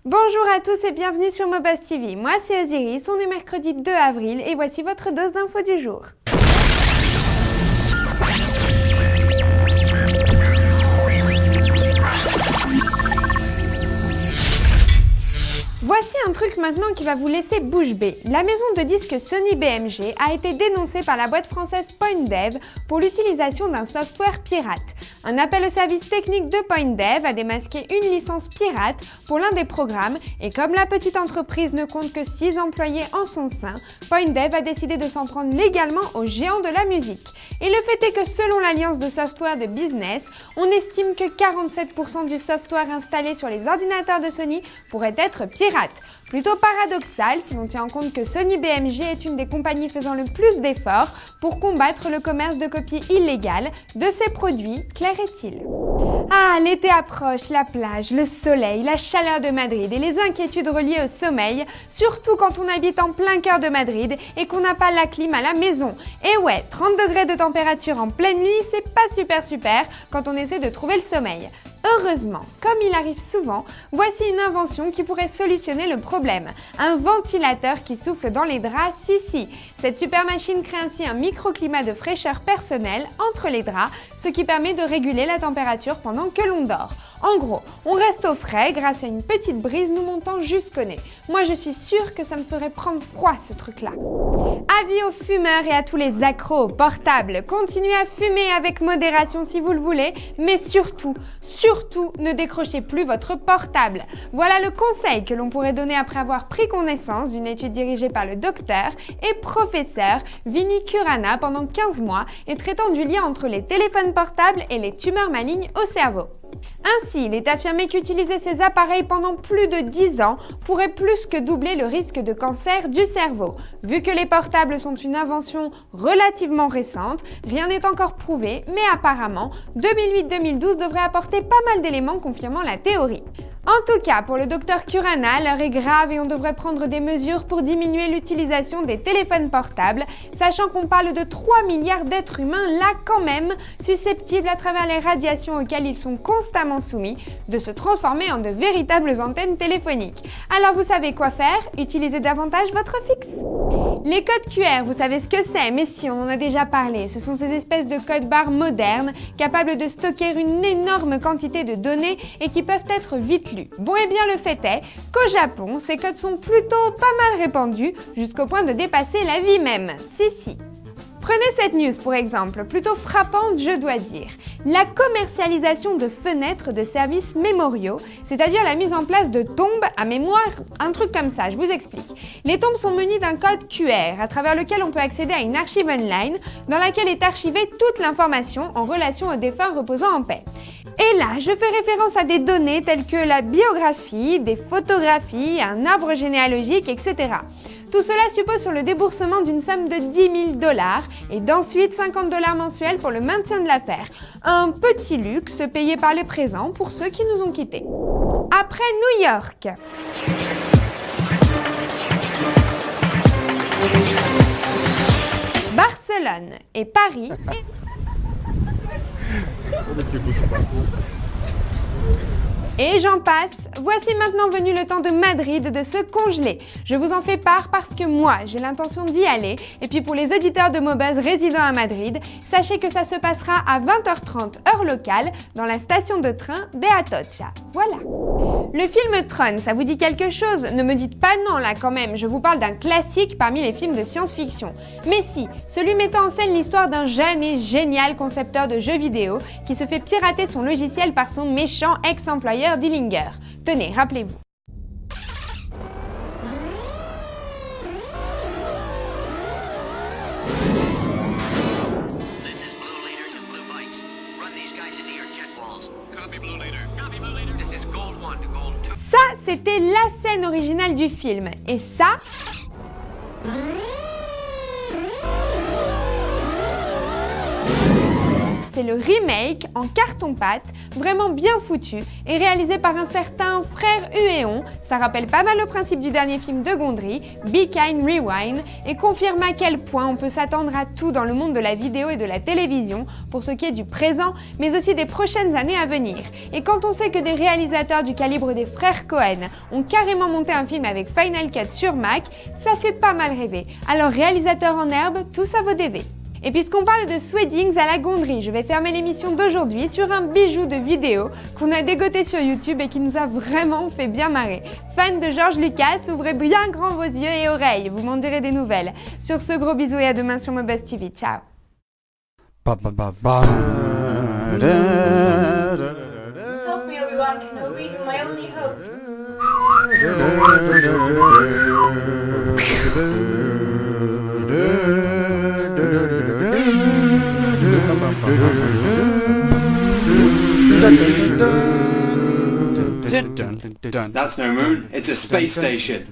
Bonjour à tous et bienvenue sur Mobuzz TV. Moi c'est Osiris, on est mercredi 2 avril et voici votre dose d'infos du jour. Voici un truc maintenant qui va vous laisser bouche bée. La maison de disques Sony BMG a été dénoncée par la boîte française PointDev pour l'utilisation d'un software pirate. Un appel au service technique de PointDev a démasqué une licence pirate pour l'un des programmes et comme la petite entreprise ne compte que 6 employés en son sein, PointDev a décidé de s'en prendre légalement aux géants de la musique. Et le fait est que selon l'Alliance de software de business, on estime que 47% du software installé sur les ordinateurs de Sony pourrait être pirate. Plutôt paradoxal si l'on tient en compte que Sony BMG est une des compagnies faisant le plus d'efforts pour combattre le commerce de copies illégales de ses produits, clair est-il. Ah, l'été approche, la plage, le soleil, la chaleur de Madrid et les inquiétudes reliées au sommeil, surtout quand on habite en plein cœur de Madrid et qu'on n'a pas la clim à la maison. Et ouais, 30 degrés de température en pleine nuit, c'est pas super quand on essaie de trouver le sommeil. Heureusement, comme il arrive souvent, voici une invention qui pourrait solutionner le problème. Un ventilateur qui souffle dans les draps Sissi. Cette super machine crée ainsi un microclimat de fraîcheur personnel entre les draps, ce qui permet de réguler la température pendant que l'on dort. En gros, on reste au frais grâce à une petite brise nous montant jusqu'au nez. Moi je suis sûre que ça me ferait prendre froid ce truc-là. Avis aux fumeurs et à tous les accros au portable, continuez à fumer avec modération si vous le voulez, mais surtout ne décrochez plus votre portable. Voilà le conseil que l'on pourrait donner après avoir pris connaissance d'une étude dirigée par le docteur et professeur Vinny Kurana pendant 15 mois et traitant du lien entre les téléphones portables et les tumeurs malignes au cerveau. Ainsi, il est affirmé qu'utiliser ces appareils pendant plus de 10 ans pourrait plus que doubler le risque de cancer du cerveau. Vu que les portables sont une invention relativement récente, rien n'est encore prouvé, mais apparemment, 2008-2012 devrait apporter pas mal d'éléments confirmant la théorie. En tout cas, pour le docteur Kurana, l'heure est grave et on devrait prendre des mesures pour diminuer l'utilisation des téléphones portables, sachant qu'on parle de 3 milliards d'êtres humains là quand même, susceptibles à travers les radiations auxquelles ils sont constamment soumis, de se transformer en de véritables antennes téléphoniques. Alors vous savez quoi faire? Utilisez davantage votre fixe. Les codes QR, vous savez ce que c'est, mais si, on en a déjà parlé. Ce sont ces espèces de codes barres modernes, capables de stocker une énorme quantité de données et qui peuvent être vite lus. Bon, et bien le fait est qu'au Japon, ces codes sont plutôt pas mal répandus, jusqu'au point de dépasser la vie même. Si. Prenez cette news pour exemple, plutôt frappante je dois dire. La commercialisation de fenêtres de services mémoriaux, c'est-à-dire la mise en place de tombes à mémoire, un truc comme ça, je vous explique. Les tombes sont munies d'un code QR à travers lequel on peut accéder à une archive online dans laquelle est archivée toute l'information en relation aux défunts reposant en paix. Et là, je fais référence à des données telles que la biographie, des photographies, un arbre généalogique, etc. Tout cela suppose sur le déboursement d'une somme de 10 000 $ et d'ensuite 50 $ mensuels pour le maintien de l'affaire. Un petit luxe payé par les présents pour ceux qui nous ont quittés. Après New York. Barcelone et Paris. Et j'en passe, voici maintenant venu le temps de Madrid de se congeler. Je vous en fais part parce que moi, j'ai l'intention d'y aller. Et puis pour les auditeurs de Mobuzz résidant à Madrid, sachez que ça se passera à 20h30 heure locale dans la station de train de Atocha. Voilà. Le film Tron, ça vous dit quelque chose? Ne me dites pas non là quand même, je vous parle d'un classique parmi les films de science-fiction. Mais si, celui mettant en scène l'histoire d'un jeune et génial concepteur de jeux vidéo qui se fait pirater son logiciel par son méchant ex-employeur Dillinger. Tenez, rappelez-vous. Ça, c'était la scène originale du film. Et ça... c'est le remake en carton-pâte, vraiment bien foutu, et réalisé par un certain frère Huéon. Ça rappelle pas mal le principe du dernier film de Gondry, Be Kind Rewind, et confirme à quel point on peut s'attendre à tout dans le monde de la vidéo et de la télévision, pour ce qui est du présent, mais aussi des prochaines années à venir. Et quand on sait que des réalisateurs du calibre des frères Cohen ont carrément monté un film avec Final Cut sur Mac, ça fait pas mal rêver. Alors réalisateur en herbe, tout ça vaut des V. Et puisqu'on parle de Sweddings à la Gondry, je vais fermer l'émission d'aujourd'hui sur un bijou de vidéo qu'on a dégoté sur YouTube et qui nous a vraiment fait bien marrer. Fans de George Lucas, ouvrez bien grand vos yeux et oreilles, vous m'en direz des nouvelles. Sur ce, gros bisous et à demain sur Mobuzz TV. Ciao. Help me, Obi-Wan Kenobi, my only hope. That's no moon, it's a space station.